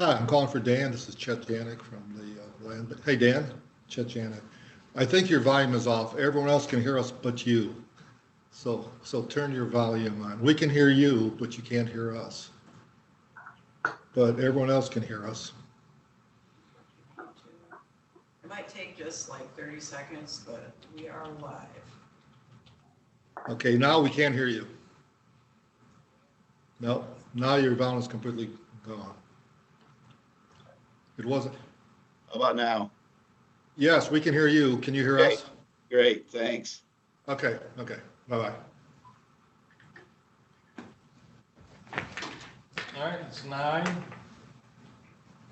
Hi, I'm calling for Dan. This is Chet Janik from the land. Hey, Dan, Chet Janik. I think your volume is off. Everyone else can hear us but you. So turn your volume on. We can hear you, but you can't hear us. But everyone else can hear us. It might take just like 30 seconds, but we are live. Okay, now we can't hear you. No, now your volume is completely gone. It wasn't. How about now? Yes, we can hear you. Can you hear Okay. us? Great, thanks. Okay, bye-bye. All right, it's 9.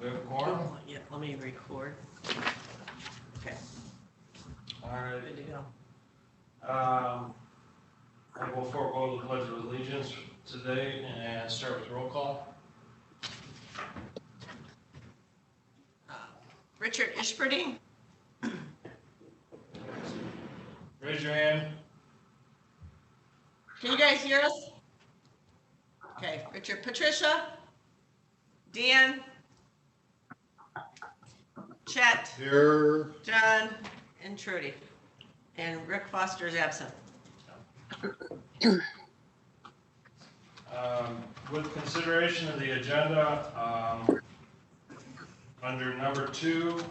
We have a quorum. Yeah, let me record. Okay, All right. good to go. I will forego the pledge of allegiance today and start with roll call. Richard Ishberding, Raise your hand. can you guys hear us? Okay, Richard, Patricia, Dan, Chet, Here, John, and Trudy. And Rick Foster is absent. With consideration of the agenda, under number 2,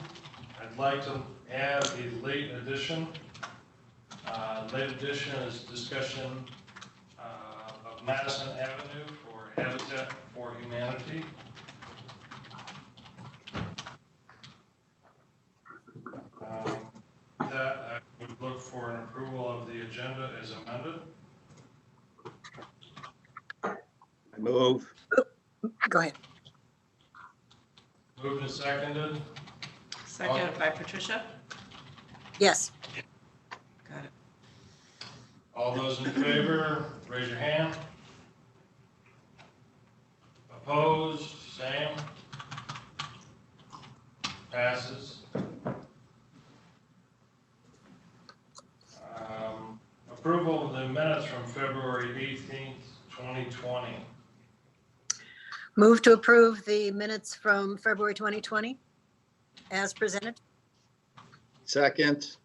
I'd like to add a late addition. Late addition is discussion of Madison Avenue for Habitat for Humanity. That I would look for an approval of the agenda as amended. I move. Go ahead. Moved and seconded. Second by Patricia. Yes. Got it. All those in favor, raise your hand. Opposed, same. Passes. Approval of the minutes from February 18th, 2020. Move to approve the minutes from February 2020 as presented. Second.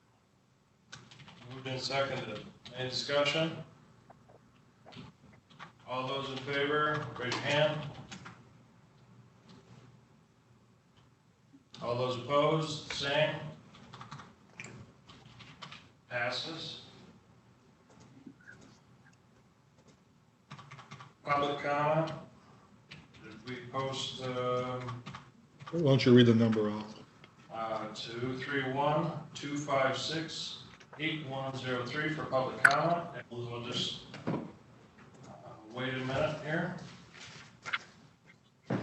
Moved and seconded. Any discussion? All those in favor, raise your hand. All those opposed, same. Passes. Public comment. Did we post why don't you read the number off? 231-256-8103 for public comment. And we'll just wait a minute here. Is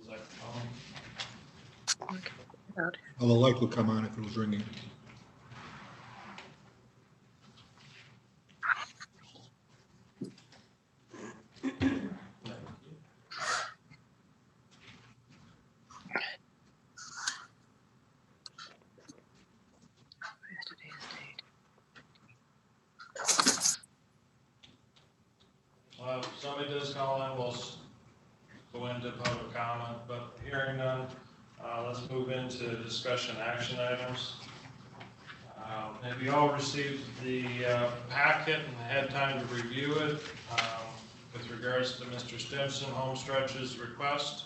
that phone? Oh, the light would come on if it was ringing. If somebody does call in, we'll go into public comment, but hearing none, let's move into discussion action items. Have you all received the packet and had time to review it with regards to Mr. Stimson Homestretch's request?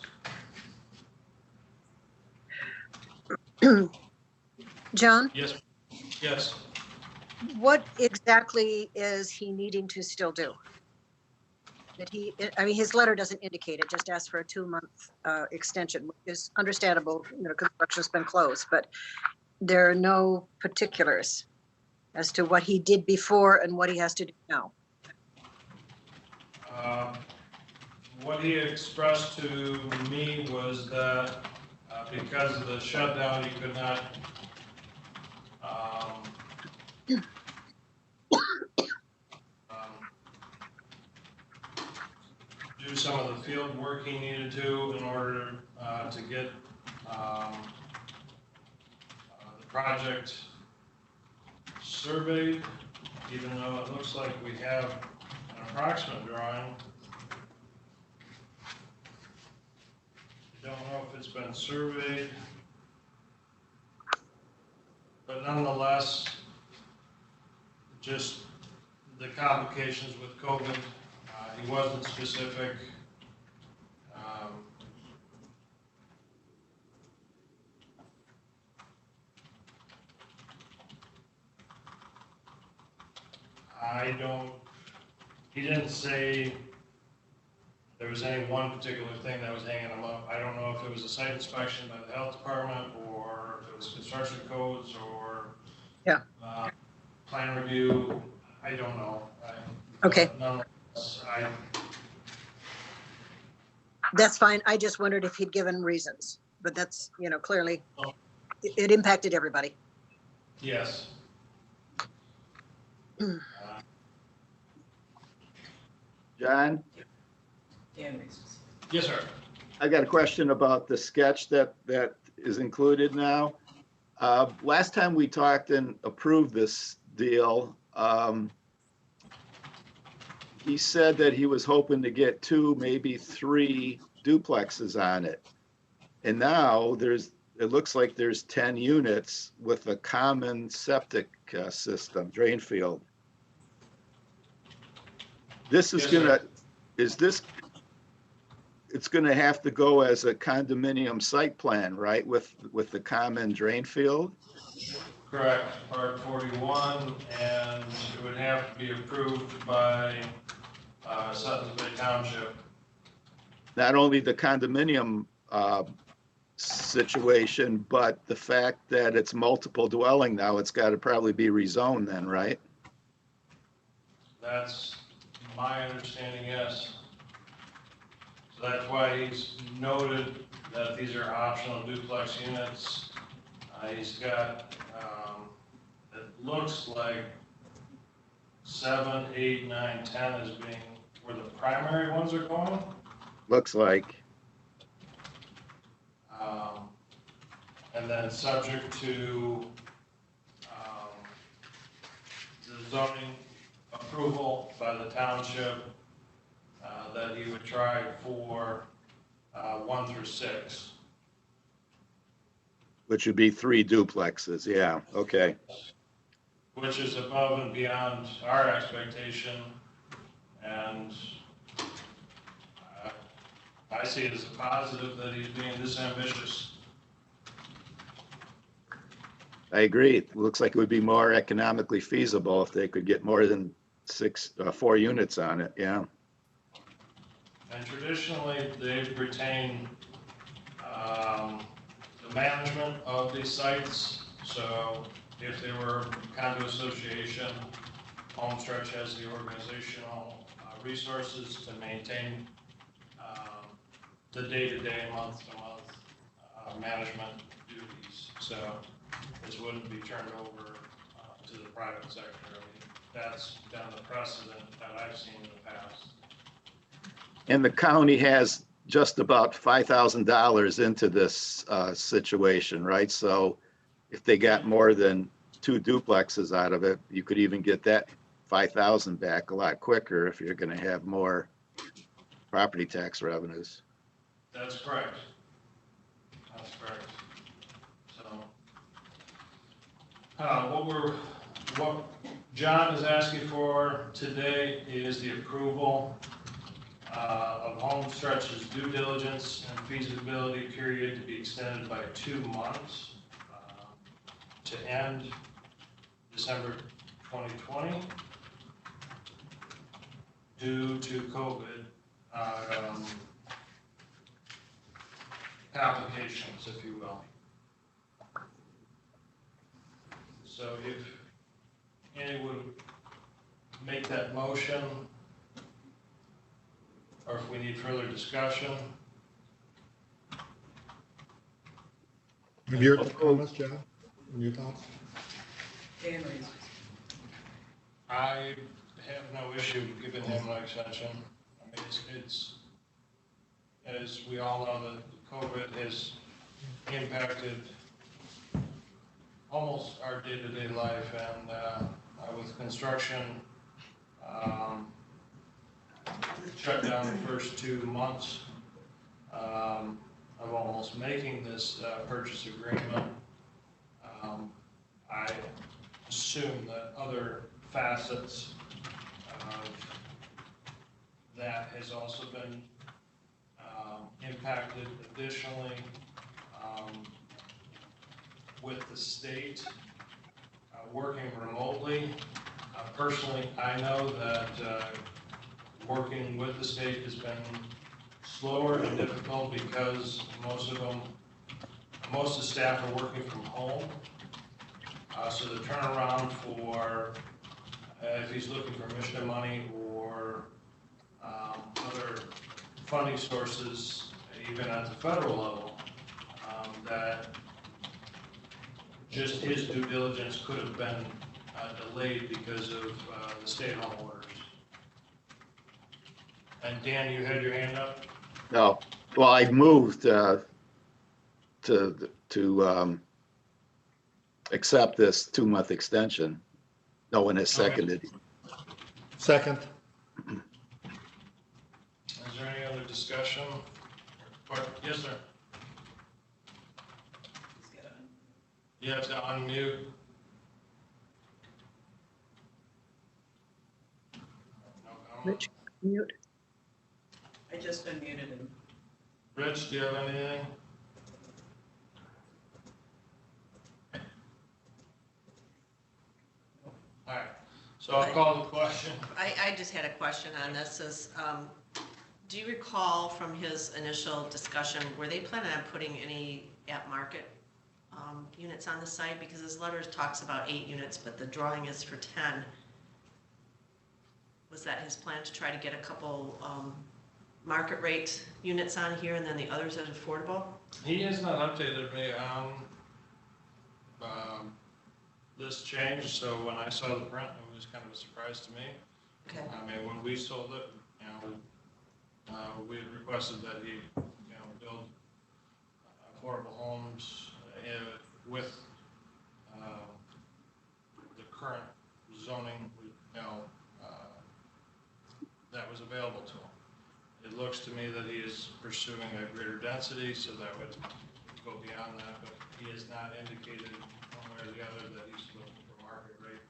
John, Yes. Yes. what exactly is he needing to still do? I mean, his letter doesn't indicate it, just asks for a 2-month extension, which is understandable, construction's been closed, but there are no particulars as to what he did before and what he has to do now. What he expressed to me was that because of the shutdown, he could not do some of the field work he needed to in order to get the project surveyed, even though it looks like we have an approximate drawing. it's been surveyed. But nonetheless, just the complications with COVID, he wasn't specific. I don't, he didn't say there was any one particular thing that was hanging him up. I don't know if it was a site inspection by the health department, or if it was construction codes, or Yeah. Plan review. I don't know. Okay. Nonetheless, That's fine. I just wondered if he'd given reasons, but that's, clearly it impacted everybody. yes. John, Yes, sir. I got a question about the sketch that is included now. Last time we talked and approved this deal, he said that he was hoping to get 2, maybe 3 duplexes on it. And now it looks like there's 10 units with a common septic system, drain field. This is Yes, sir. It's gonna have to go as a condominium site plan, right, with the common drain field? Correct, part 41, and it would have to be approved by Sutton's Bay Township. Not only the condominium situation, but the fact that it's multiple dwelling now, it's got to probably be rezoned then, right? That's my understanding, yes. So that's why he's noted that these are optional duplex units. He's got, it looks like 7, 8, 9, 10 as being where the primary ones are going. Looks like. And then subject to the zoning approval by the township, that he would try for 1 through 6. Which would be 3 duplexes, yeah, okay. Which is above and beyond our expectation, and I see it as a positive that he's being this ambitious. I agree. It looks like it would be more economically feasible if they could get more than 4 units on it, yeah. And traditionally, they've retained the management of these sites. So if they were a condo association, Homestretch has the organizational resources to maintain the day-to-day, month-to-month management duties. So this wouldn't be turned over to the private sector. I mean, that's been the precedent that I've seen in the past. And the county has just about $5,000 into this situation, right? So if they got more than 2 duplexes out of it, you could even get that 5,000 back a lot quicker if you're going to have more property tax revenues. That's correct. That's correct. So, what John is asking for today is the approval of Homestretch's due diligence and feasibility period to be extended by 2 months to end December 2020 due to COVID complications, if you will. So if any would make that motion, or if we need further discussion. Have your comments, John? Your thoughts? I have no issue giving him an extension. I mean, it's, as we all know, that COVID has impacted almost our day-to-day life, and with construction shut down the first 2 months, of almost making this purchase agreement, I assume that other facets of that has also been impacted additionally with the state working remotely. Personally, I know that working with the state has been slower and difficult because most of the staff are working from home. So the turnaround for if he's looking for mission money or other funding sources, even at the federal level, that just his due diligence could have been delayed because of the stay-at-home orders. And Dan, you had your hand up? No, well, I moved to accept this 2-month extension. No one has seconded. Second. Is there any other discussion? Yes, sir. You have to unmute. No comment? Rich, mute. I just unmuted him. Rich, do you have anything? All right, so I'll call the question. I just had a question on this is, do you recall from his initial discussion, were they planning on putting any at-market units on the site? Because his letter talks about 8 units, but the drawing is for 10. Was that his plan to try to get a couple market rate units on here and then the others at affordable? He has not updated me on this change, so when I saw the print, it was kind of a surprise to me. Okay. I mean, when we sold it, we had requested that he, build affordable homes with the current zoning, that was available to him. It looks to me that he is pursuing a greater density, so that would go beyond that, but he has not indicated one way or the other that he's looking for market rate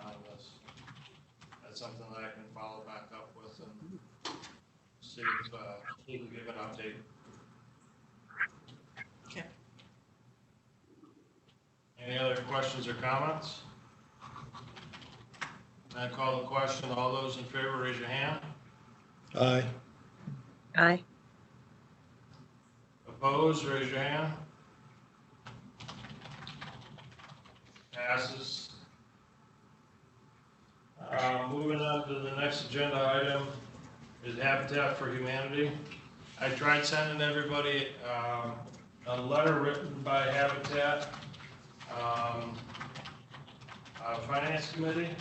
on this. That's something that I can follow back up with and see if he can give an update. Okay. Any other questions or comments? I call the question. All those in favor, raise your hand. Aye. Aye. Opposed, raise your hand. Passes. Moving on to the next agenda item is Habitat for Humanity. I tried sending everybody a letter written by Habitat Finance Committee.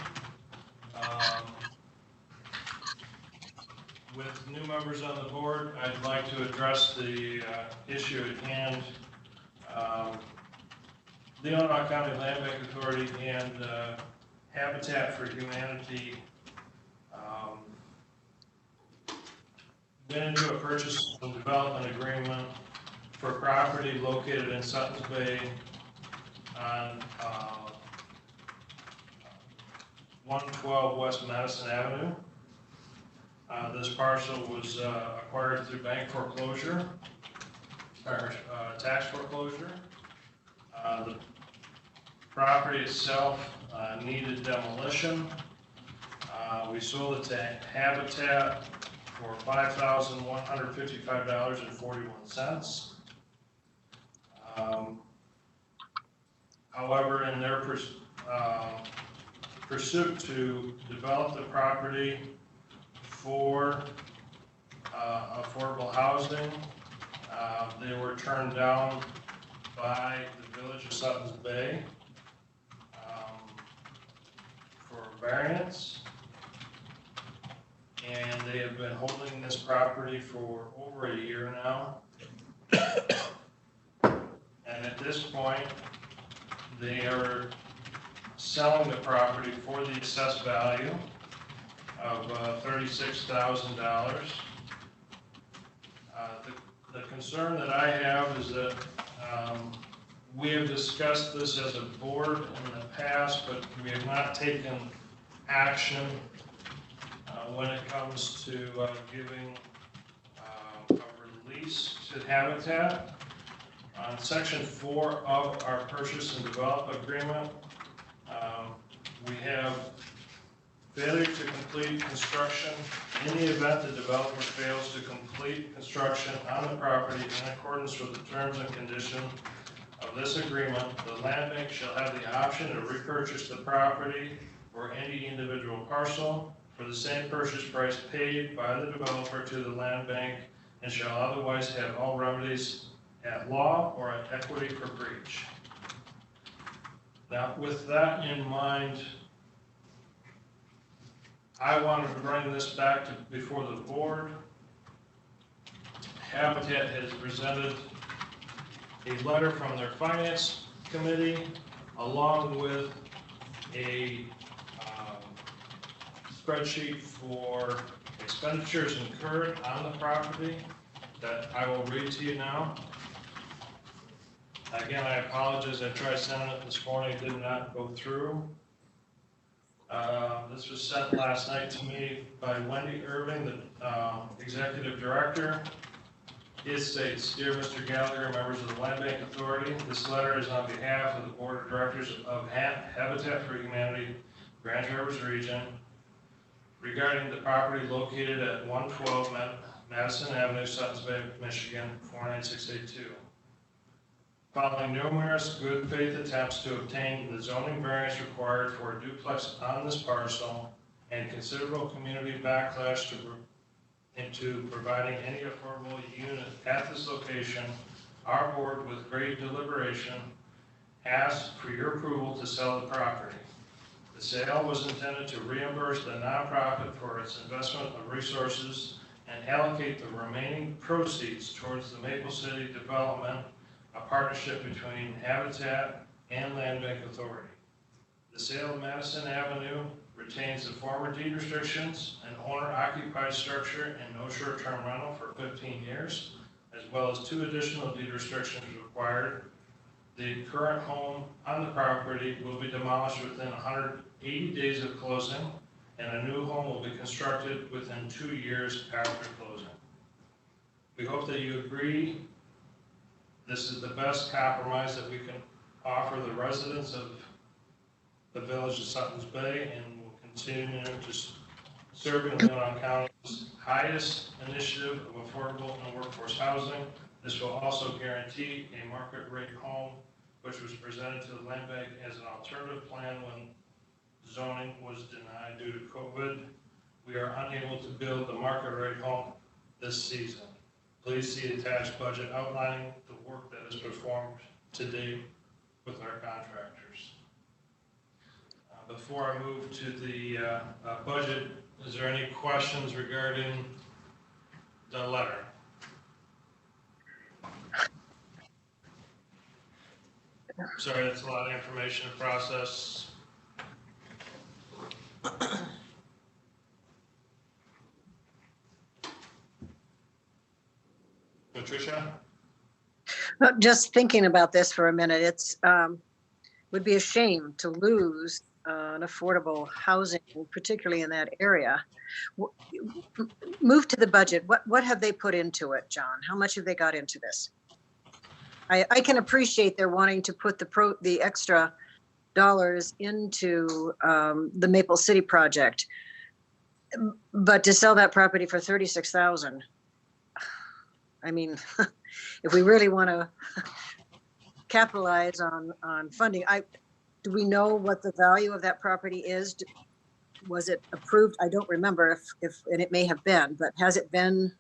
With new members on the board, I'd like to address the issue at hand. Leelanau County Land Bank Authority and Habitat for Humanity went into a purchase and development agreement for property located in Sutton's Bay on 112 West Madison Avenue. This parcel was acquired through bank foreclosure, or tax foreclosure. The property itself needed demolition. We sold it to Habitat for $5,155.41. However, in their pursuit to develop the property for affordable housing, they were turned down by the Village of Sutton's Bay for variance, and they have been holding this property for over a year now. And at this point, they are selling the property for the assessed value of $36,000. The concern that I have is that we have discussed this as a board in the past, but we have not taken action when it comes to giving a release to Habitat. On Section 4 of our purchase and develop agreement, we have failure to complete construction. In the event the developer fails to complete construction on the property in accordance with the terms and conditions of this agreement, the land bank shall have the option to repurchase the property or any individual parcel for the same purchase price paid by the developer to the land bank, and shall otherwise have all remedies at law or at equity for breach. Now, with that in mind, I wanted to bring this back before the board. Habitat has presented a letter from their finance committee along with a spreadsheet for expenditures incurred on the property that I will read to you now. Again, I apologize, I tried sending it this morning, it did not go through. This was sent last night to me by Wendy Irving, the executive director. It states, "Dear Mr. Gallagher, members of the Land Bank Authority, this letter is on behalf of the Board of Directors of Habitat for Humanity, Grand Rivers Region, regarding the property located at 112 Madison Avenue, Suttons Bay, Michigan, 49682. Following numerous good faith attempts to obtain the zoning variance required for a duplex on this parcel and considerable community backlash into providing any affordable unit at this location, our board, with great deliberation, asked for your approval to sell the property. The sale was intended to reimburse the nonprofit for its investment of resources and allocate the remaining proceeds towards the Maple City development, a partnership between Habitat and Land Bank Authority. The sale of Madison Avenue retains the former deed restrictions, an owner-occupied structure, and no short-term rental for 15 years, as well as 2 additional deed restrictions required. The current home on the property will be demolished within 180 days of closing, and a new home will be constructed within 2 years after closing. We hope that you agree this is the best compromise that we can offer the residents of the village of Suttons Bay, and will continue to serving Leelanau County's highest initiative of affordable and workforce housing. This will also guarantee a market rate home, which was presented to the land bank as an alternative plan when zoning was denied due to COVID. We are unable to build the market rate home this season. Please see attached budget outlining the work that is performed to date with our contractors. Before I move to the budget, is there any questions regarding the letter? Sorry, that's a lot of information to process. Patricia? Just thinking about this for a minute, it's would be a shame to lose an affordable housing, particularly in that area. Move to the budget. What have they put into it, John? How much have they got into this? I can appreciate they're wanting to put the extra dollars into the Maple City project, but to sell that property for $36,000. I mean, if we really want to capitalize on funding, do we know what the value of that property is? Was it approved? I don't remember if and it may have been, but has it been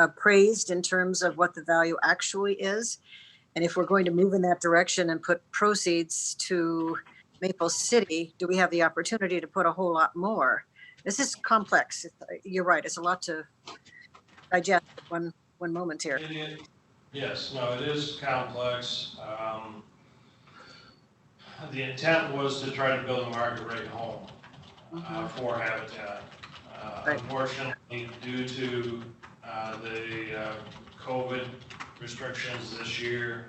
appraised in terms of what the value actually is? And if we're going to move in that direction and put proceeds to Maple City, do we have the opportunity to put a whole lot more? This is complex. You're right. It's a lot to digest at one moment here. Yes, no, it is complex. The intent was to try to build a market rate home for Habitat. Right. Unfortunately, due to the COVID restrictions this year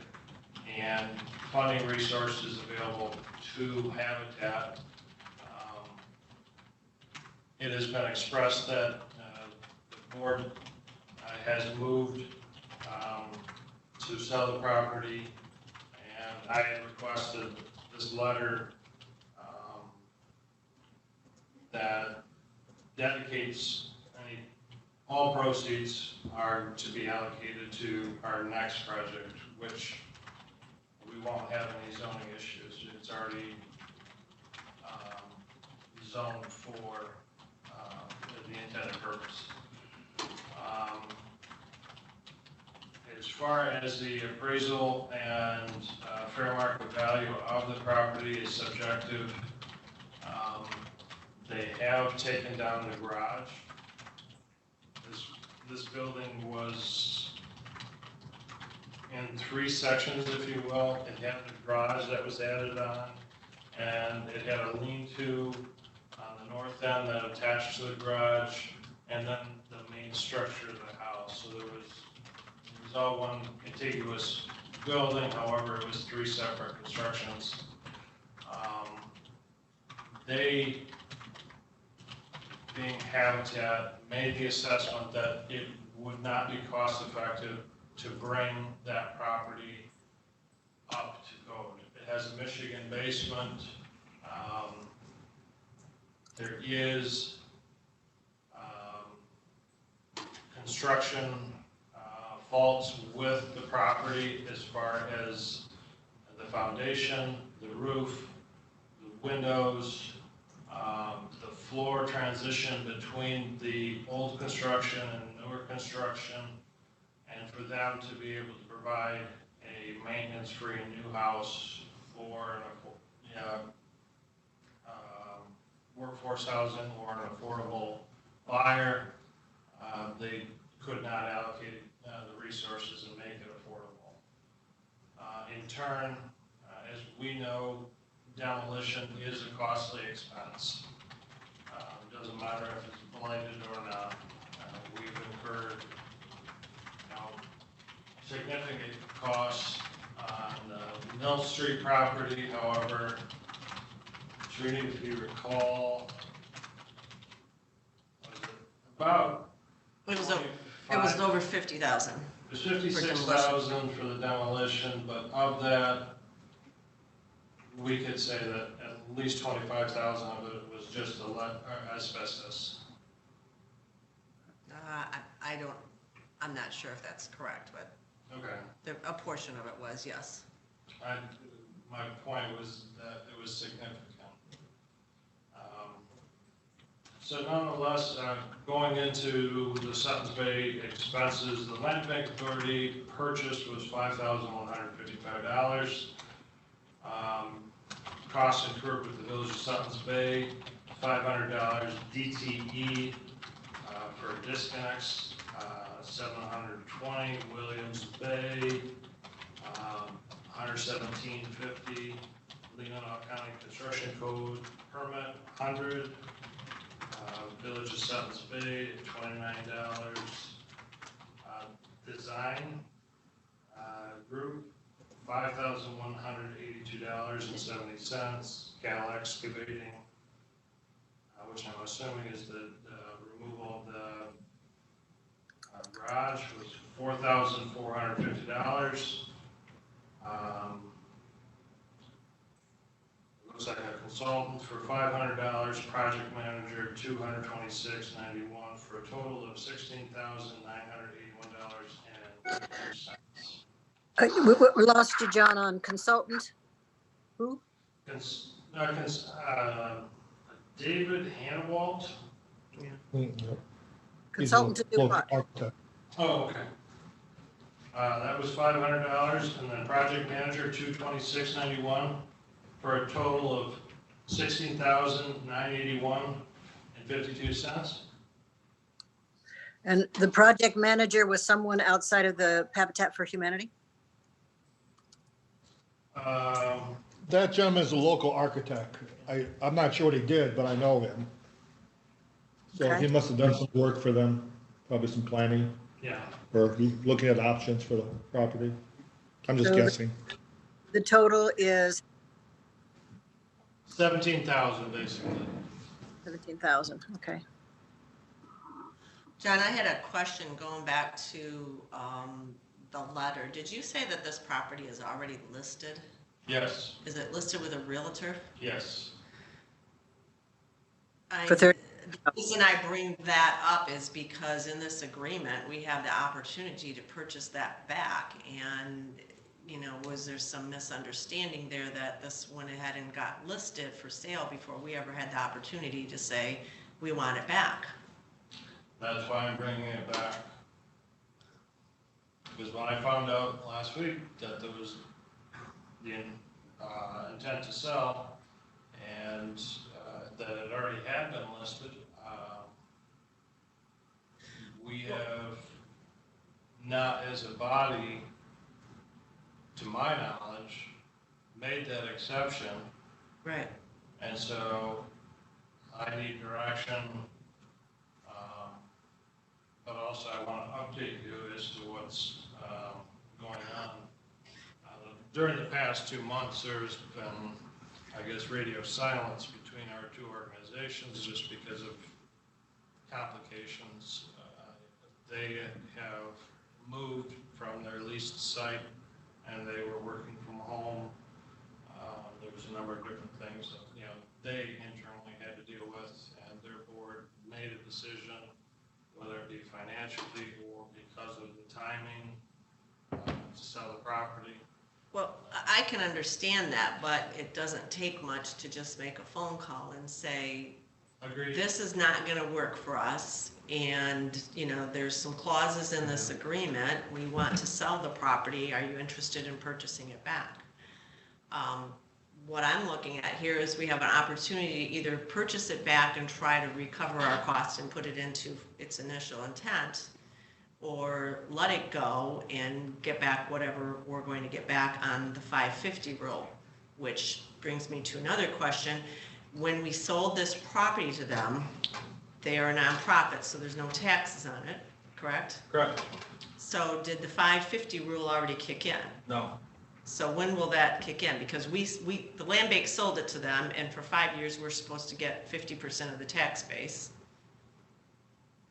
and funding resources available to Habitat. It has been expressed that the board has moved to sell the property, and I had requested this letter that dedicates all proceeds are to be allocated to our next project, which we won't have any zoning issues. It's already zoned for the intended purpose. As far as the appraisal and fair market value of the property is subjective. They have taken down the garage. This building was in 3 sections, if you will. It had the garage that was added on, and it had a lean-to on the north end that attached to the garage, and then the main structure of the house. So it was all one contiguous building. However, it was 3 separate constructions. They, being Habitat, made the assessment that it would not be cost effective to bring that property up to code. It has a Michigan basement. There is construction faults with the property as far as the foundation, the roof, the windows, the floor transition between the old construction and newer construction, and for them to be able to provide a maintenance-free new house for workforce housing or an affordable buyer. They could not allocate the resources and make it affordable. In turn, as we know, demolition is a costly expense. It doesn't matter if it's blighted or not. We've incurred significant costs on the Mill Street property. However, Trini, if you recall, was it about It was over 50,000. it was 56,000 for the demolition, but of that, we could say that at least 25,000 of it was just asbestos. I'm not sure if that's correct, but Okay. a portion of it was, yes. My point was that it was significant. So nonetheless, going into the Suttons Bay expenses, the Land Bank Authority purchase was $5,155. Costs incurred with the Village of Suttons Bay, $500 DTE for disconnects, $720. Williams Bay, $117.50. Leelanau County Construction Code permit, $100. Village of Suttons Bay, $29. Design group, $5,182.70. Cal Excavating, which I'm assuming is the removal of the garage, was $4,450. Looks like a consultant for $500, project manager $226.91 for a total of $16,981.32. We lost you, John, on consultant. Who? David Hanwalt. Consultant to do what? Oh, okay. That was $500, and then project manager $226.91 for a total of $16,981.52. And the project manager was someone outside of the Habitat for Humanity? That gentleman is a local architect. I'm not sure what he did, but I know him. So Okay. he must have done some work for them, probably some planning. Yeah, or looking at options for the property? I'm just So guessing. The total is 17,000 basically. 17,000, okay. John, I had a question going back to the letter. Did you say that this property is already listed? Yes, Is it listed with a realtor? yes. For 30. The reason I bring that up is because in this agreement, we have the opportunity to purchase that back. And, you know, was there some misunderstanding there that this went ahead and got listed for sale before we ever had the opportunity to say, we want it back? That's why I'm bringing it back. Because when I found out last week that there was the intent to sell and that it already had been listed, we have not as a body, to my knowledge, made that exception. Right. And so I need direction, but also I want to update you as to what's going on. During the past 2 months, there's been, I guess, radio silence between our two organizations just because of complications. They have moved from their leased site and they were working from home. There was a number of different things that, you know, they internally had to deal with, and their board made a decision, whether it be financially or because of the timing, to sell the property. Well, I can understand that, but it doesn't take much to just make a phone call and say, Agreed. this is not gonna work for us, and, you know, there's some clauses in this agreement, we want to sell the property, are you interested in purchasing it back? What I'm looking at here is we have an opportunity to either purchase it back and try to recover our costs and put it into its initial intent, or let it go and get back whatever we're going to get back on the 550 rule, which brings me to another question. When we sold this property to them, they are a nonprofit, so there's no taxes on it, correct? Correct. So did the 550 rule already kick in? No. So when will that kick in? Because the land bank sold it to them, and for 5 years, we're supposed to get 50% of the tax base.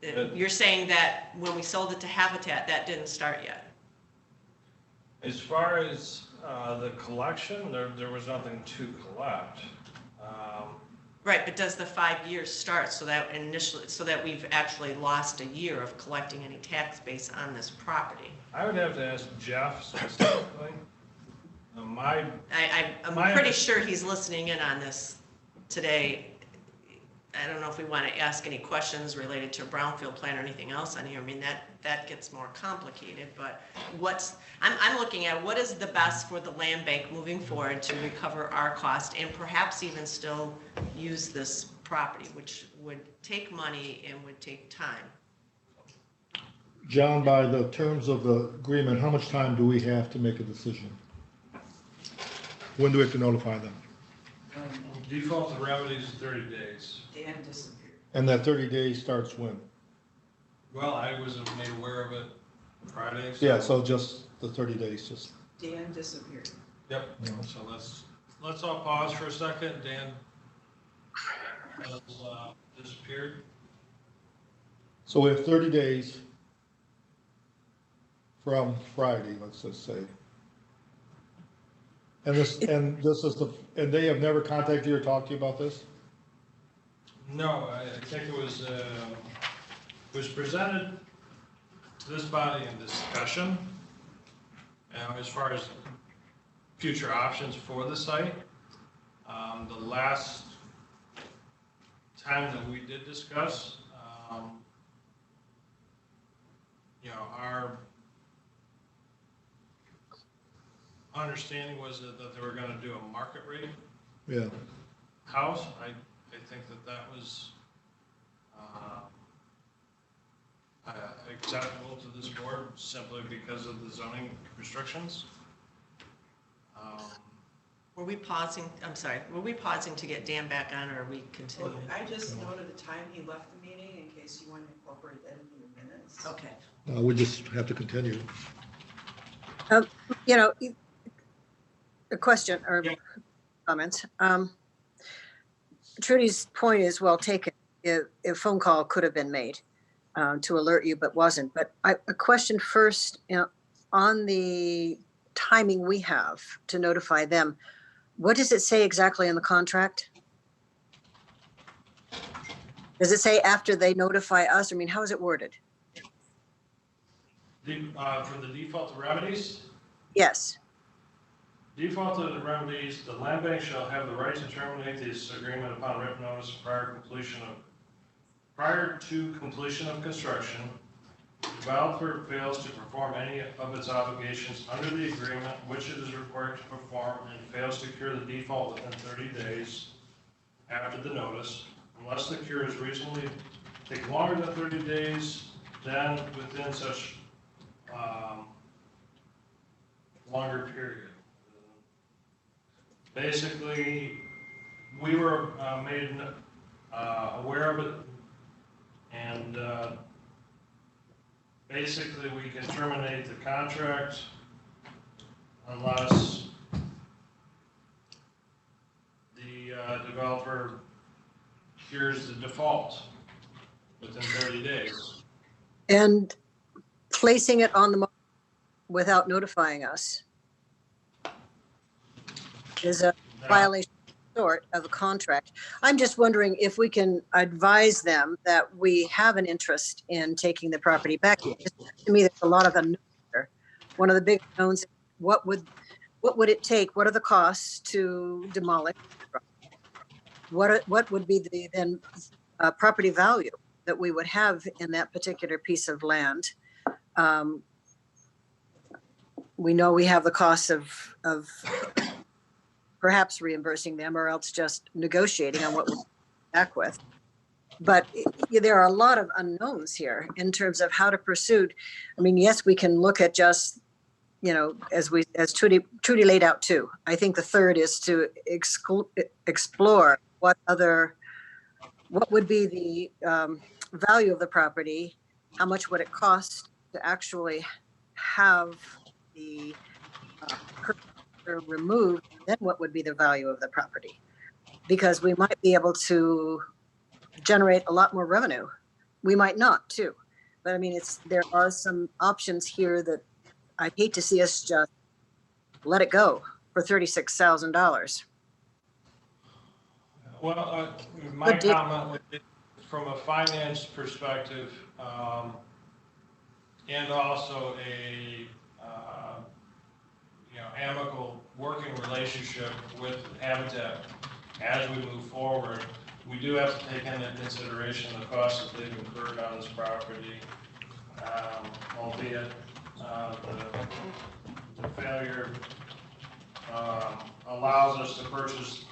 You're saying that when we sold it to Habitat, that didn't start yet? As far as the collection, there was nothing to collect. Right, but does the 5 years start so that we've actually lost a year of collecting any tax base on this property? I would have to ask Jeff specifically. I'm pretty sure he's listening in on this today. I don't know if we want to ask any questions related to a brownfield plan or anything else on here. I mean, that gets more complicated, but I'm looking at what is the best for the land bank moving forward to recover our cost and perhaps even still use this property, which would take money and would take time. John, by the terms of the agreement, how much time do we have to make a decision? When do we have to notify them? Default remedy is 30 days. Dan disappeared. And that 30 days starts when? Well, I wasn't made aware of it Friday. Yeah, so just the 30 days, just. Dan disappeared. Yep, so let's all pause for a second. Dan has disappeared. So we have 30 days from Friday, let's just say. And and they have never contacted you or talked to you about this? No, I think it was presented to this body in discussion as far as future options for the site. The last time that we did discuss, you know, our understanding was that they were going to do a market rate Yeah. house. I think that was acceptable to this board simply because of the zoning restrictions. Were we pausing, I'm sorry, were we pausing to get Dan back on, or are we Well, continuing? I just noted the time he left the meeting in case you want to incorporate that into the minutes. Okay, We just have to continue. You know, a question or comments. Trudy's point is well taken. A phone call could have been made to alert you, but wasn't. But a question first, on the timing we have to notify them, what does it say exactly in the contract? Does it say after they notify us? I mean, how is it worded? For the default to remedies, Yes. default to the remedies, the land bank shall have the right to terminate this agreement upon written notice prior to completion of construction. Developer fails to perform any of its obligations under the agreement which it is required to perform and fails to cure the default within 30 days after the notice, unless the cure is reasonably take longer than 30 days, then within such longer period. Basically, we were made aware of it, and basically we can terminate the contract unless the developer cures the default within 30 days. And placing it on the market without notifying us is a violation sort of a contract. I'm just wondering if we can advise them that we have an interest in taking the property back. To me, there's a lot of unknowns here. One of the big unknowns, what would it take? What are the costs to demolish? What would be the then property value that we would have in that particular piece of land? We know we have the costs of perhaps reimbursing them or else just negotiating on what we're back with. But there are a lot of unknowns here in terms of how to pursue. I mean, yes, we can look at just, as Trudy laid out too. I think the third is to explore what would be the value of the property, how much would it cost to actually have the removed, then what would be the value of the property? Because we might be able to generate a lot more revenue. We might not too. But I mean, there are some options here that I hate to see us just let it go for $36,000. Well, my Good deal. comment would be from a finance perspective, and also a amicable working relationship with Habitat as we move forward. We do have to take into consideration the costs that they've incurred on this property, albeit the failure allows us to purchase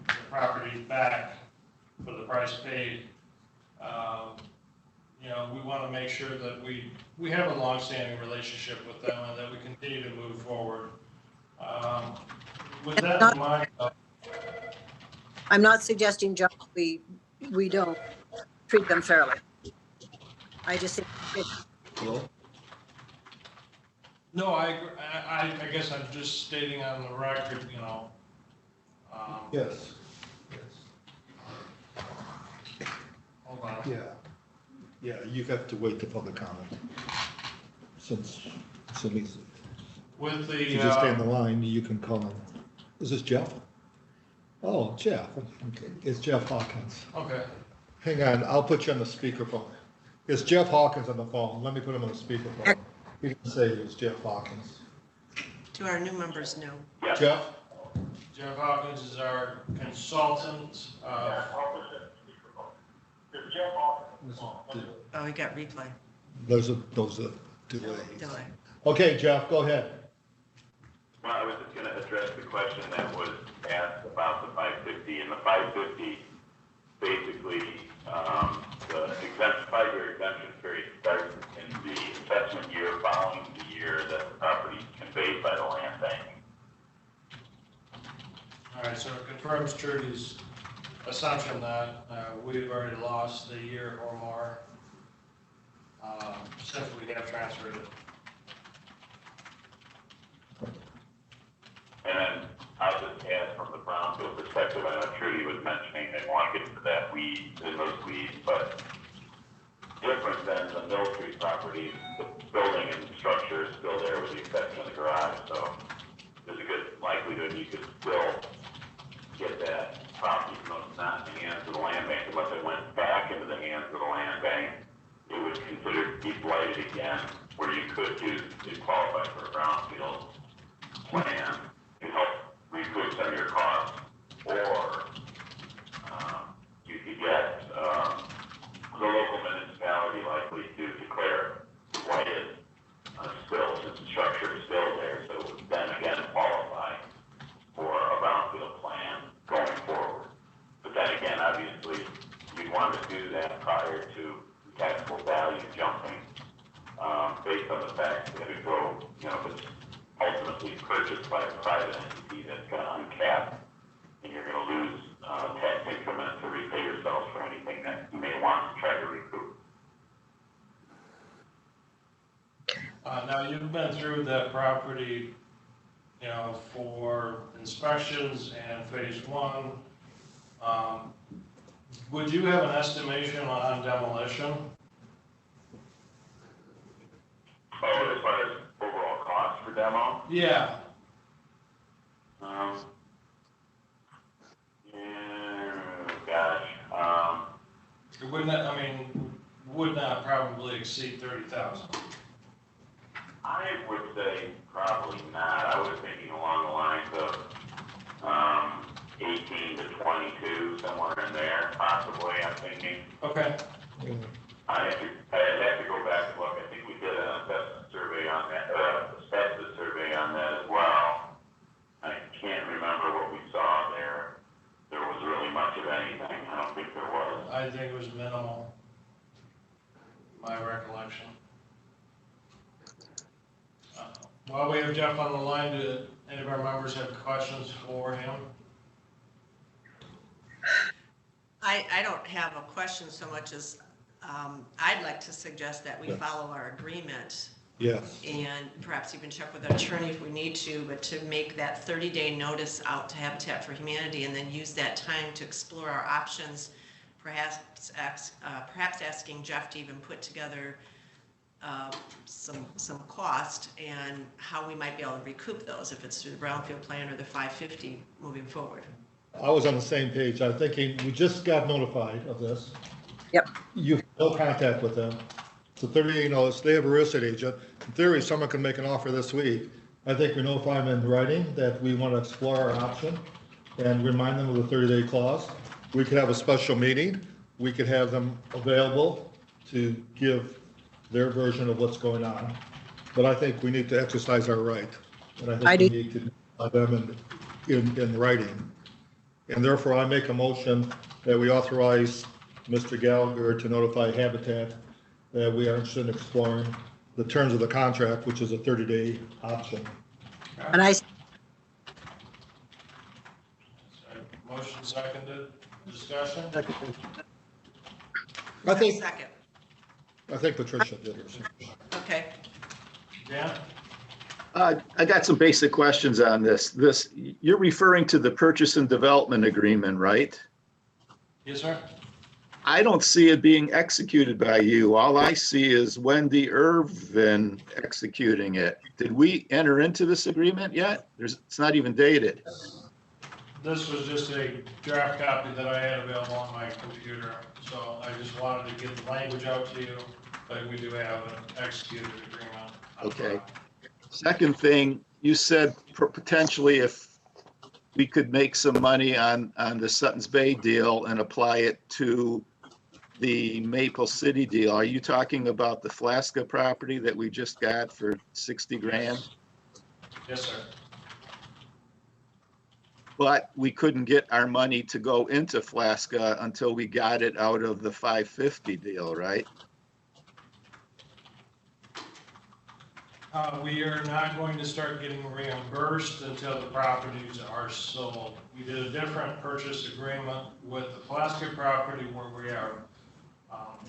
the property back for the price paid. We want to make sure that we have a long-standing relationship with them and that we continue to move forward. With that in mind, I'm not suggesting, John, we don't treat them fairly. I just think Hello? no, I guess I'm just stating on the record, Yes. hold on. Yeah, you have to wait the public comment. Since he's, With the, if you just stay on the line, you can call him. Is this Jeff? Oh, Jeff. Okay, it's Jeff Hawkins. okay, Hang on, I'll put you on the speakerphone. It's Jeff Hawkins on the phone. Let me put him on the speakerphone. He didn't say it was Jeff Hawkins. Do our new members know? Jeff? Jeff Hawkins is our consultant. Oh, we got replay. Those are delays. Delay. Okay, Jeff, go ahead. Well, I was just going to address the question that was asked about the 550. And the 550, basically, the exemption, 5-year exemption period starts in the assessment year following the year that the property is conveyed by the land bank. All right, so it confirms Trudy's assumption that we've already lost a year or more. since we have transferred it. And then I'll just add from the brownfield perspective, I know Trudy was mentioning they want to get into that weeds, in those weeds, but different than the Mill Street property, the building and structure is still there with the exception of the garage, so there's a good likelihood you could still get that property, even though it's not in the hands of the land bank, unless it went back into the hands of the land bank, it would consider to be blighted again, where you could use, to qualify for a brownfield plan to help recoup some of your costs, or you could get the local municipality likely to declare blighted still, since the structure is still there, so it would then again qualify for a brownfield plan going forward. But then again, obviously, you'd want to do that prior to taxable value jumping, based on the fact that it go, if it's ultimately purchased by a private entity that's going to uncap, and you're going to lose tax increment to repay yourselves for anything that you may want to try to recoup. Now, you've been through that property, for inspections and phase one. Would you have an estimation on demolition? Oh, as far as overall cost for demo? Yeah. It would not probably exceed 30,000. I would say probably not. I was thinking along the lines of 18 to 22, somewhere in there, possibly, I'm thinking. Okay. I'd have to go back and look. I think we did an assessment survey on that, asbestos survey on that as well. I can't remember what we saw there. There was really much of anything. I don't think there was. I think it was minimal, my recollection. While we have Jeff on the line, do any of our members have questions for him? I don't have a question so much as, I'd like to suggest that we follow our agreement Yes. and perhaps even check with our attorney if we need to, but to make that 30-day notice out to Habitat for Humanity and then use that time to explore our options, perhaps asking Jeff to even put together some cost and how we might be able to recoup those, if it's through the brownfield plan or the 550 moving forward. I was on the same page. I'm thinking, we just got notified of this. Yep. You have no contact with them. It's a 30-day notice. They have a real estate agent. In theory, someone can make an offer this week. I think we notify them in writing that we want to explore our option and remind them of the 30-day clause. We could have a special meeting. We could have them available to give their version of what's going on. But I think we need to exercise our right. And I think we need to have them in writing. And therefore, I make a motion that we authorize Mr. Gallagher to notify Habitat that we are interested in exploring the terms of the contract, which is a 30-day option. And I, Motion seconded, discussion? I think Second. Patricia did hers. Okay. Dan? I got some basic questions on this. You're referring to the purchase and development agreement, right? Yes, sir. I don't see it being executed by you. All I see is Wendy Irvin executing it. Did we enter into this agreement yet? It's not even dated. This was just a draft copy that I had available on my computer, so I just wanted to get the language out to you, but we do have an executed agreement. Okay. Second thing, you said potentially if we could make some money on the Sutton's Bay deal and apply it to the Maple City deal. Are you talking about the Flaska property that we just got for 60 grand? Yes, sir. But we couldn't get our money to go into Flaska until we got it out of the 550 deal, right? We are not going to start getting reimbursed until the properties are sold. We did a different purchase agreement with the Flaska property where we are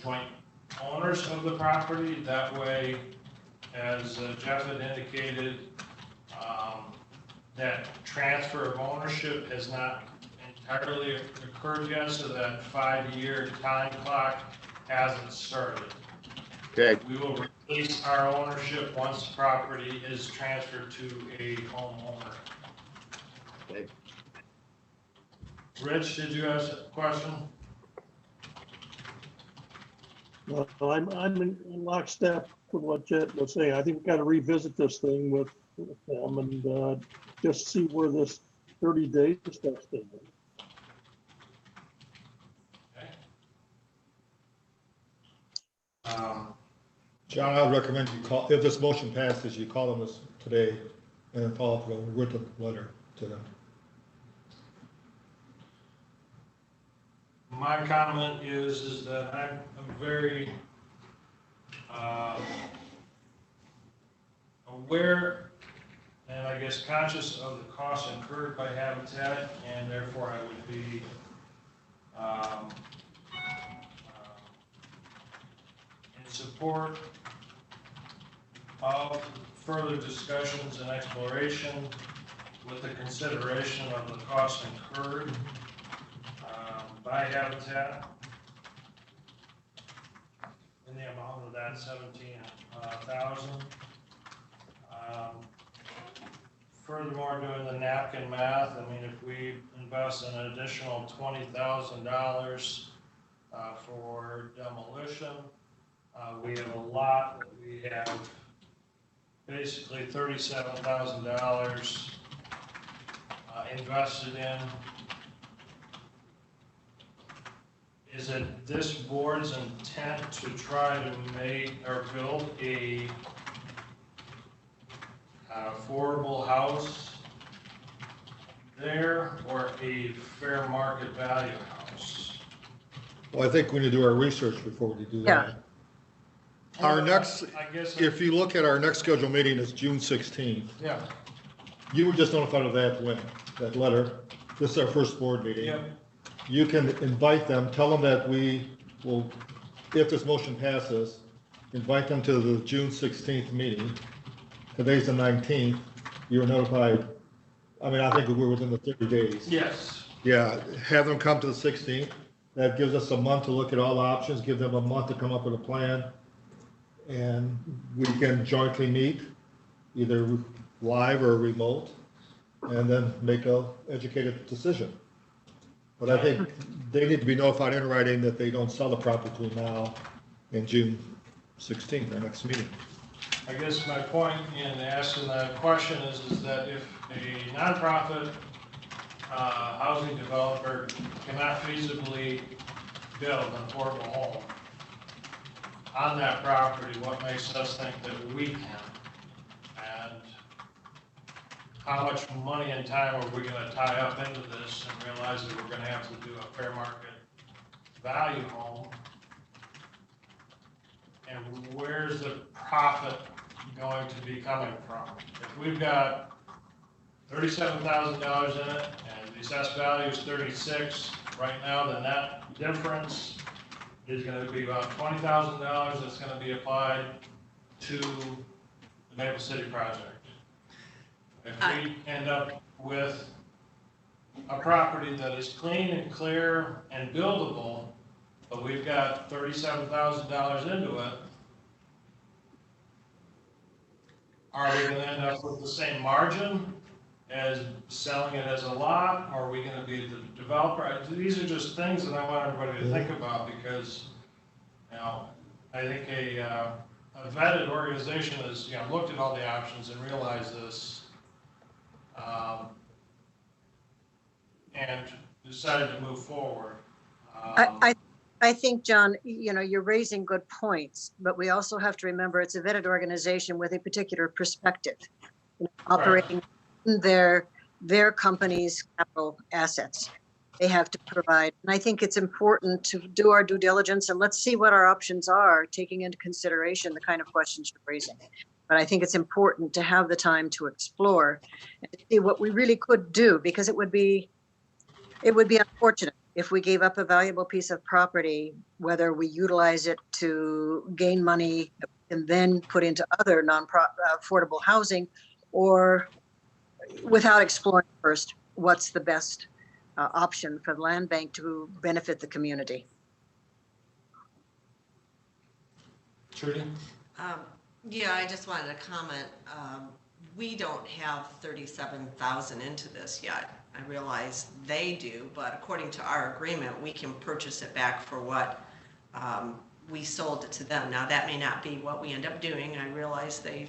joint owners of the property. That way, as Jeff had indicated, that transfer of ownership has not entirely occurred yet, so that 5-year time clock hasn't started. Okay, We will release our ownership once the property is transferred to a homeowner. okay. Rich, did you have a question? Well, I'm in lockstep with what Jet was saying. I think we've got to revisit this thing with them and just see where this 30 days stuff stands. Okay. John, I'd recommend you call, if this motion passes, you call them this today and then follow up with a written letter to them. My comment is that I'm very aware and I guess conscious of the costs incurred by Habitat, and therefore I would be in support of further discussions and exploration with the consideration of the costs incurred by Habitat in the amount of that 17,000. Furthermore, doing the napkin math, I mean, if we invest an additional $20,000 for demolition, we have a lot that we have basically $37,000 invested in. Is it this board's intent to try to make or build a affordable house there, or a fair market value house? Well, I think we need to do our research before we do that. Our next, I guess, if you look at our next scheduled meeting is June 16th. yeah, You were just notified of that when, that letter. This is our first board meeting. yep, You can invite them, tell them that we will, if this motion passes, invite them to the June 16th meeting. Today's the 19th. You were notified, I mean, I think we're within the 30 days. yes, Yeah, have them come to the 16th. That gives us a month to look at all options, give them a month to come up with a plan. And we can jointly meet, either live or remote, and then make a educated decision. But I think they need to be notified in writing that they don't sell the property between now and June 16th, our next meeting. I guess my point in asking that question is that if a nonprofit housing developer cannot feasibly build an affordable home on that property, what makes us think that we can? And how much money and time are we gonna tie up into this and realize that we're gonna have to do a fair market value home? And where's the profit going to be coming from? If we've got $37,000 in it and the assessed value is 36 right now, then that difference is gonna be about $20,000 that's gonna be applied to the Maple City project. If we end up with a property that is clean and clear and buildable, but we've got $37,000 into it, are we gonna end up with the same margin as selling it as a lot? Or are we gonna be the developer? These are just things that I want everybody to think about, because, you know, I think a vetted organization has, you know, looked at all the options and realized this, and decided to move forward. I think, John, you know, you're raising good points, but we also have to remember it's a vetted organization with a particular perspective, you know, operating their company's capital assets. They have to provide, and I think it's important to do our due diligence and let's see what our options are, taking into consideration the kind of questions you're raising. But I think it's important to have the time to explore and to see what we really could do, because it would be unfortunate if we gave up a valuable piece of property, whether we utilize it to gain money and then put into other affordable housing, or without exploring first what's the best option for the land bank to benefit the community. Trudy? Yeah, I just wanted to comment. We don't have 37,000 into this yet. I realize they do, but according to our agreement, we can purchase it back for what we sold it to them. Now, that may not be what we end up doing. I realize they,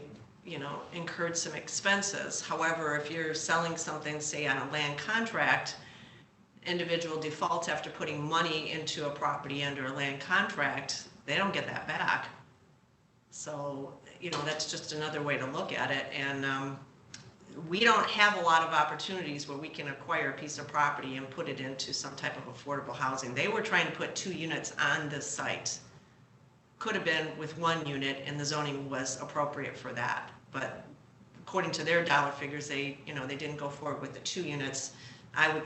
incurred some expenses. However, if you're selling something, say on a land contract, individual defaults after putting money into a property under a land contract, they don't get that back. So, that's just another way to look at it. And we don't have a lot of opportunities where we can acquire a piece of property and put it into some type of affordable housing. They were trying to put 2 units on this site. Could have been with 1 unit, and the zoning was appropriate for that. But according to their dollar figures, they didn't go forward with the 2 units. I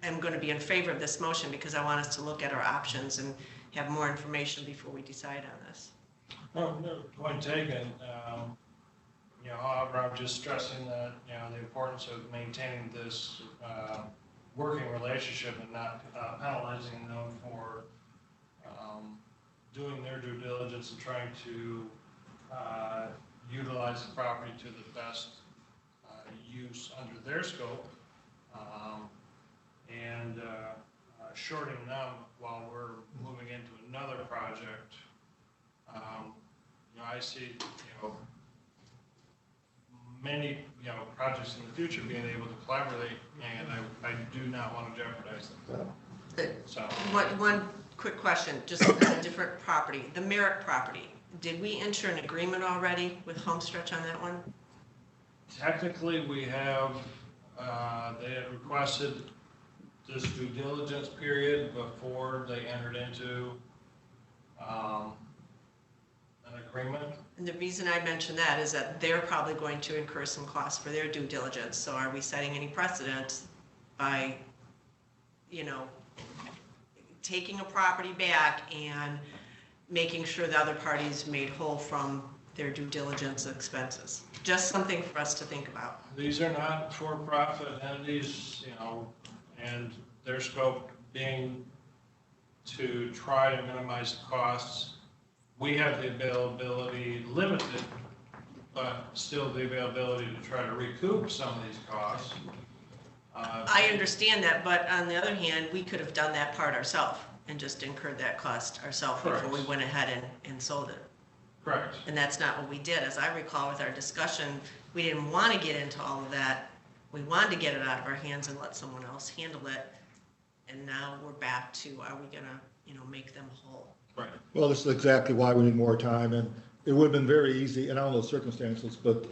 am going to be in favor of this motion because I want us to look at our options and have more information before we decide on this. No, point taken. However, I'm just stressing that, the importance of maintaining this working relationship and not penalizing them for doing their due diligence and trying to utilize the property to the best use under their scope, and shorting them while we're moving into another project. I see, many, projects in the future being able to collaborate, and I do not want to jeopardize them. So. One quick question, just on a different property, the Merrick property. Did we enter an agreement already with Homestretch on that one? Technically, we have, they had requested this due diligence period before they entered into an agreement. And the reason I mention that is that they're probably going to incur some costs for their due diligence. So are we setting any precedent by, taking a property back and making sure the other parties made whole from their due diligence expenses? Just something for us to think about. These are not for-profit entities, and their scope being to try to minimize the costs. We have the availability limited, but still the availability to try to recoup some of these costs. I understand that, but on the other hand, we could have done that part ourselves and just incurred that cost ourselves before we went ahead and sold it. Correct. And that's not what we did. As I recall with our discussion, we didn't want to get into all of that. We wanted to get it out of our hands and let someone else handle it. And now we're back to, are we gonna, make them whole? Right. Well, this is exactly why we need more time, and it would have been very easy, and I don't know the circumstances, but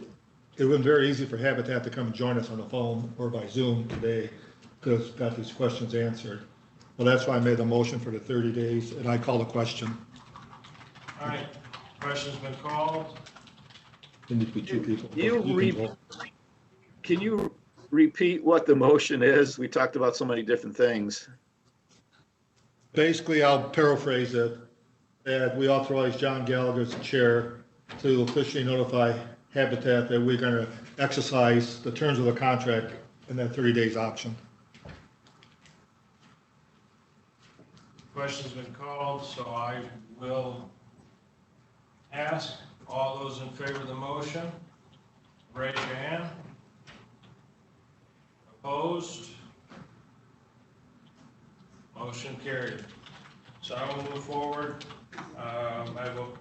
it would have been very easy for Habitat to come and join us on the phone or by Zoom today, because got these questions answered. Well, that's why I made the motion for the 30 days, and I call the question. All right, question's been called. There need to be 2 people. Can you repeat what the motion is? We talked about so many different things. Basically, I'll paraphrase it, that we authorize John Gallagher as chair to officially notify Habitat that we're going to exercise the terms of the contract in that 30 days option. Question's been called, so I will ask all those in favor of the motion, raise your hand. Opposed? Motion carried. So I will move forward. I will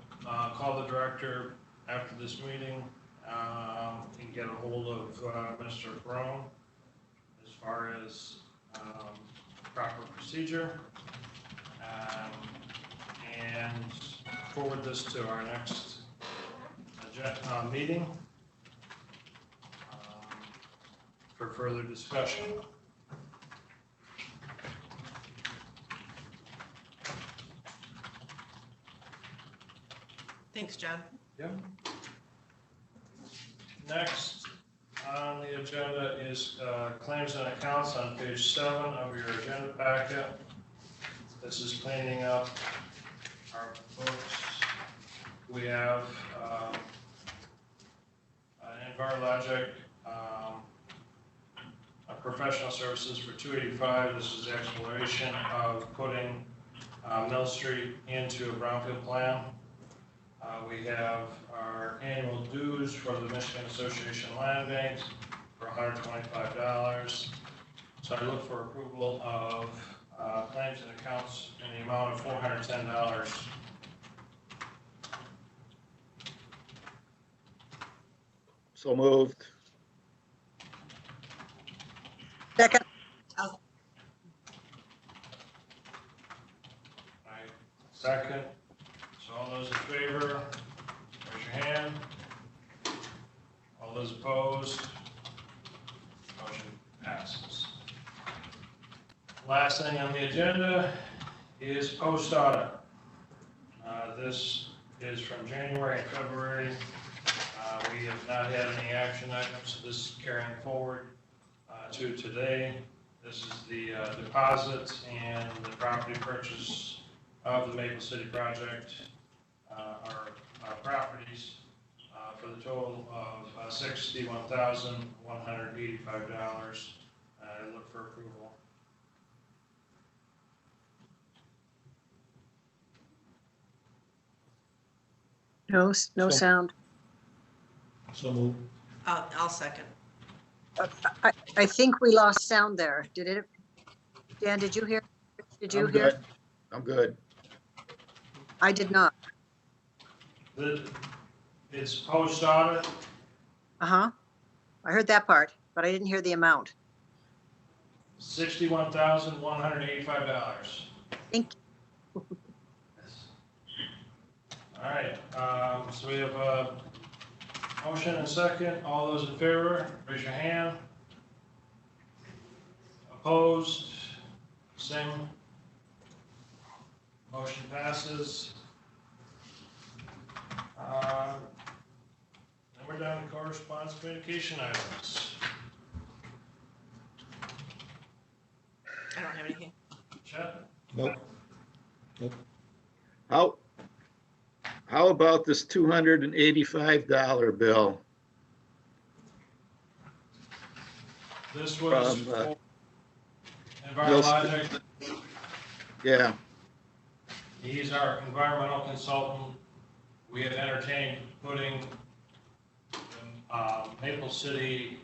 call the director after this meeting and get a hold of Mr. Crone as far as proper procedure, and forward this to our next meeting for further discussion. Thanks, John. Yep. Next on the agenda is claims and accounts on page 7 of your agenda packet. This is cleaning up our books. We have an EnviroLogic professional services for $285. This is exploration of putting Mill Street into a brownfield plan. We have our annual dues for the Michigan Association Land Banks for $125. So I look for approval of claims and accounts in the amount of $410. So moved. Second, Right. Second. So all those in favor, raise your hand. All those opposed, motion passes. Last thing on the agenda is post audit. This is from January and February. We have not had any action items, so this is carrying forward to today. This is the deposits and the property purchase of the Maple City project, our properties, for the total of $61,185. I look for approval. no So- sound. So move. I'll second. I think we lost sound there. Did it? Dan, did you hear? Did you I'm hear? good. I'm good. I did not. It's post audit. Uh-huh. I heard that part, but I didn't hear the amount. $61,185. Thank All right, so we have a motion and second. All those in favor, raise your hand. Opposed? Same. Motion passes. Then we're down to correspondence communication items. I don't have anything. Chet? Nope. Nope. How about this $285 bill? This was From, for EnviroLogic. Yeah, He's our environmental consultant. We have entertained putting the Maple City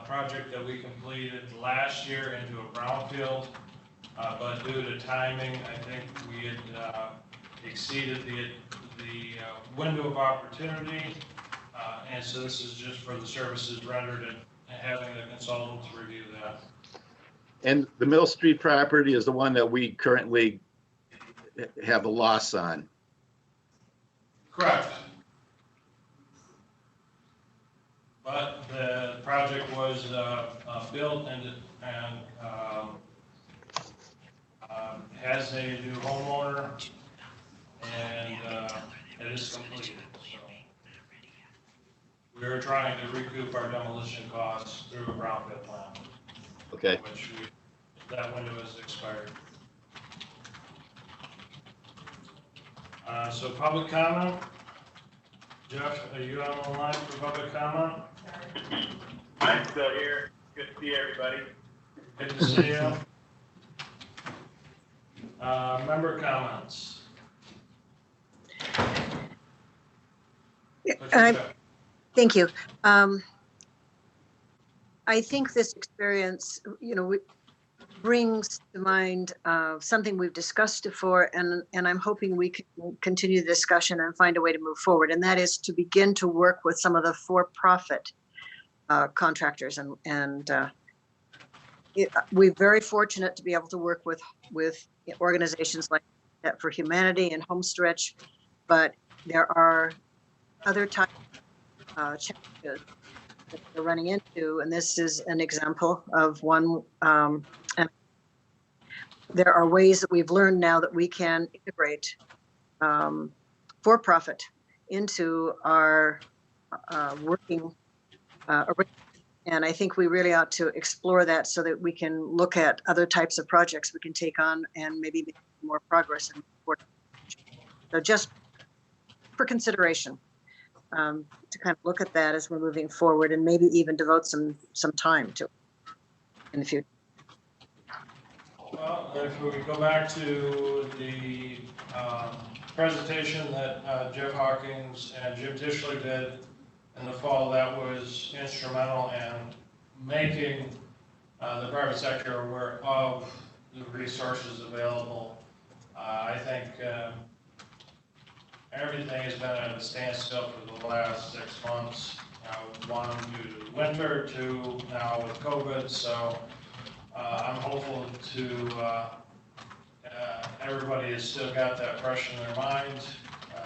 project that we completed last year into a brownfield, but due to timing, I think we had exceeded the window of opportunity, and so this is just for the services rendered and having the consultants review that. and the Mill Street property is the one that we currently have a loss on. Correct. But the project was built and has a new homeowner, and it is completed. So we are trying to recoup our demolition costs through a brownfield plan, Okay, that window has expired. So public comment. Jeff, are you on the line for public comment? I'm still here. Good to see everybody. Good to see you. Member comments. Thank you. I think this experience, brings to mind something we've discussed before, and I'm hoping we can continue the discussion and find a way to move forward. And that is to begin to work with some of the for-profit contractors, and we're very fortunate to be able to work with organizations like that for Humanity and Homestretch, but there are other types of challenges that they're running into, and this is an example of one. And there are ways that we've learned now that we can integrate for-profit into our working arrangements And I think we really ought to explore that so that we can look at other types of projects we can take on and maybe make more progress. So just for consideration, to kind of look at that as we're moving forward and maybe even devote some time to it in the future. Well, if we go back to the presentation that Jeff Hawkins and Jim Dishley did in the fall, that was instrumental in making the private sector aware of the resources available. I think everything has been at a standstill for the last 6 months. One, due to winter, two, now with COVID, so I'm hopeful to everybody has still got that fresh in their mind,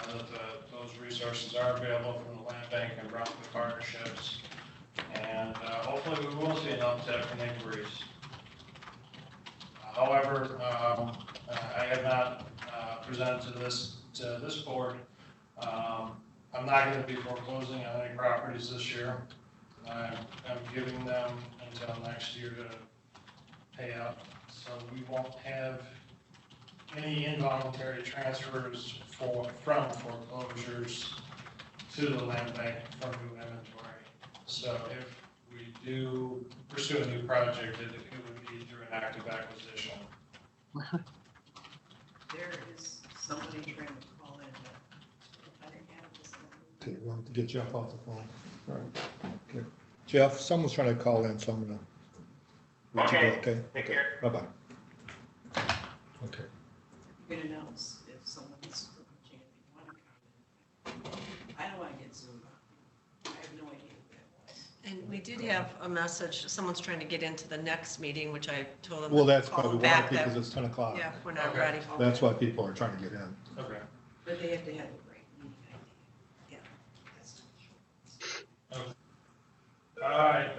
that those resources are available from the land bank and brownfield partnerships. And hopefully we will see an uptick in inquiries. However, I have not presented to this board. I'm not going to be foreclosing on any properties this year. I'm giving them until next year to pay up, so we won't have any involuntary transfers from foreclosures to the land bank from new inventory. So if we do pursue a new project, it would be through an active acquisition. There is somebody trying to call in. I didn't have this number. Okay, we'll have to get Jeff off the phone. All right. Okay. Jeff, someone's trying to call in, so I'm gonna let you go, okay? Take Okay. care. Bye-bye. Okay. You can announce if someone's changing one account. I don't want to get zoomed on. I have no idea who that was. And we did have a message, someone's trying to get into the next meeting, which I told them. Well, to that's call probably why, back because that- it's 10 o'clock. Yeah, we're not Okay. ready. That's why people are trying to get in. Okay. But they have to have the right meeting ID. Yeah. That's All right.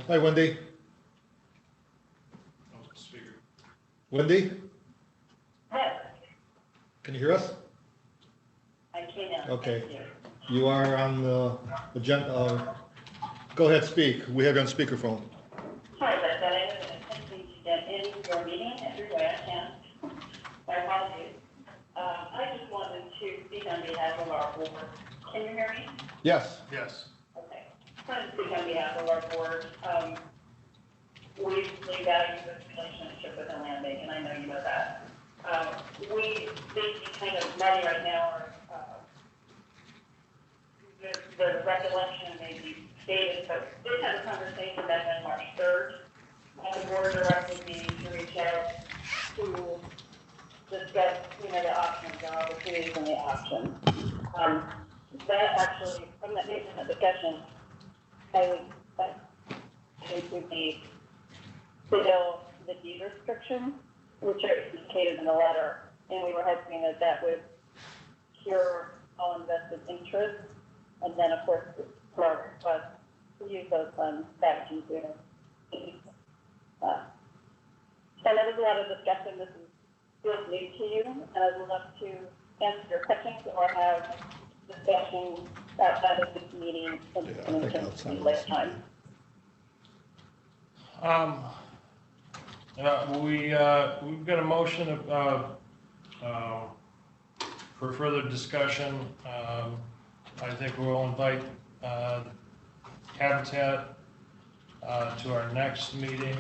Hi, Wendy. Oh, speaker. Wendy? Can you hear us? I can. Okay. Thank you. You are on the agenda. Go ahead, speak. We have you on speakerphone. Sorry about that. I was attempting to get in your meeting every way I can. My apologies. I just wanted to speak on behalf of our board. Can you hear me? Yes. Yes. Okay. I wanted to speak on behalf of our board. We really value this relationship with the land bank, and I know you know that. We basically kind of muddy right now are, the recollection may be stated, but we did have a conversation back on March 3rd. And the board directed me to reach out to discuss, the options, the opportunities and the options. That actually, from that discussion, I would be fulfill the deed restrictions, which are indicated in the letter, and we were hoping that that would cure all invested interest, and then, of course, for our request to use those funds back into. So there was a lot of discussion. This is feels new to you, and I would love to answer your questions or have discussion outside of this meeting in later time. We've got a motion for further discussion. I think we'll invite Habitat to our next meeting.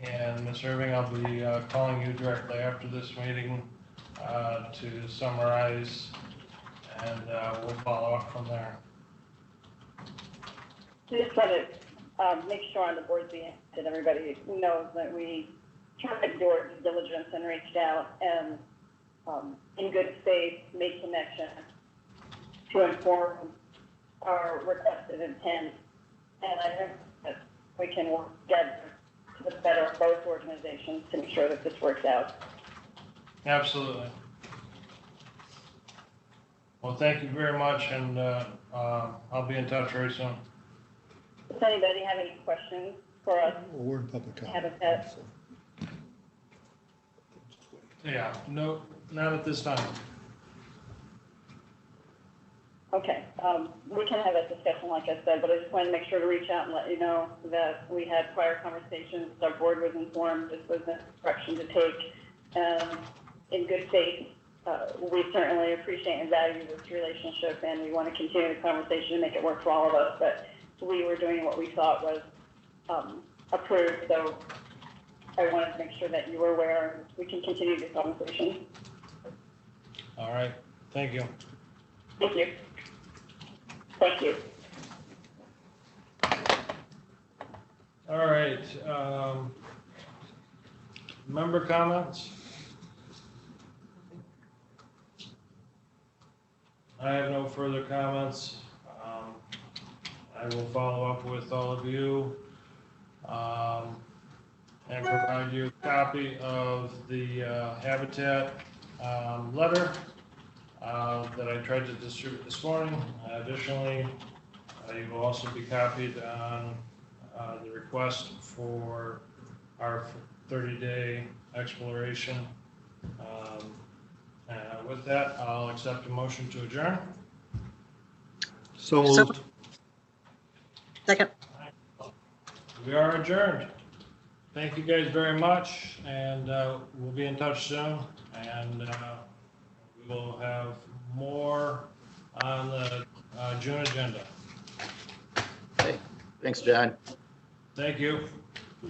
And Ms. Irving, I'll be calling you directly after this meeting to summarize, and we'll follow up from there. Just want to make sure on the board's behalf that everybody knows that we tried to do our due diligence and reached out and in good faith made connection to inform our requested intent. And I think that we can work together to the better of both organizations to make sure that this works out. Absolutely. Well, thank you very much, and I'll be in touch very soon. Does anybody have any questions for us? Well, we're in public comment. Habitat. so. Yeah, no, not at this time. Okay, we can have that discussion, like I said, but I just wanted to make sure to reach out and let you know that we had prior conversations, our board was informed this was the direction to take, in good faith. We certainly appreciate and value this relationship, and we want to continue the conversation and make it work for all of us, but we were doing what we thought was, approved, so I wanted to make sure that you were aware, and we can continue this conversation. All right, thank you. Thank you. Thank you. All right, member comments? I have no further comments. I will follow up with all of you and provide you a copy of the Habitat letter that I tried to distribute this morning. Additionally, you will also be copied on the request for our 30-day exploration. With that, I'll accept a motion to adjourn. So So- moved. Second. We are adjourned. Thank you guys very much, and we'll be in touch soon, and we will have more on the June agenda. Hey, thanks, John. Thank you.